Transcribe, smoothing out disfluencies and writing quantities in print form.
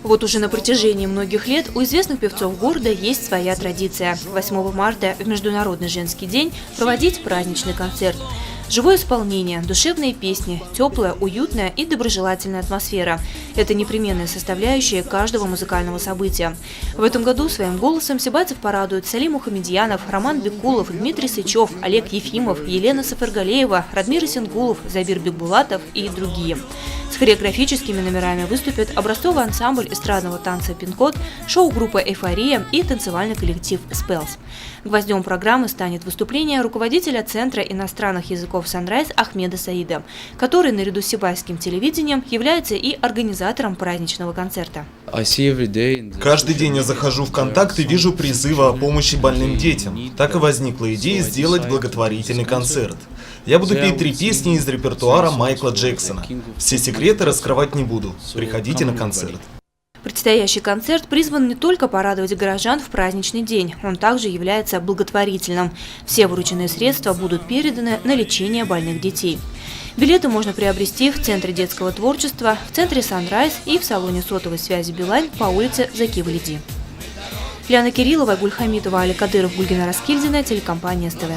Вот уже на протяжении многих лет у известных певцов города есть своя традиция. 8 марта, в Международный женский день, проводить праздничный концерт. Живое исполнение, душевные песни, теплая, уютная и доброжелательная атмосфера – это непременная составляющая каждого музыкального события. В этом году своим голосом сибайцев порадуют Салим Мухамедьянов, Роман Бекулов, Дмитрий Сычев, Олег Ефимов, Елена Сафаргалеева, Радмир Исенгулов, Забир Бекбулатов и другие. С хореографическими номерами выступят образцовый ансамбль эстрадного танца «Пин-код», шоу-группа «Эйфория» и танцевальный коллектив «Спелс». Гвоздем программы станет выступление руководителя Центра иностранных языков «Санрайз» Ахмеда Саида, который наряду с сибайским телевидением является и организатором праздничного концерта. Каждый день я захожу в «Контакт» и вижу призывы о помощи больным детям. Так и возникла идея сделать благотворительный концерт. Я буду петь 3 песни из репертуара Майкла Джексона. Все секреты раскрывать не буду. Приходите на концерт. Предстоящий концерт призван не только порадовать горожан в праздничный день, он также является благотворительным. Все вырученные средства будут переданы на лечение больных детей. Билеты можно приобрести в Центре детского творчества, в Центре «Санрайз» и в салоне сотовой связи «Билайн» по улице Заки-Валиди. Лиана Кириллова, Гульхамитова, Али Кадыров, Гульгина Раскильдина, телекомпания СТВ.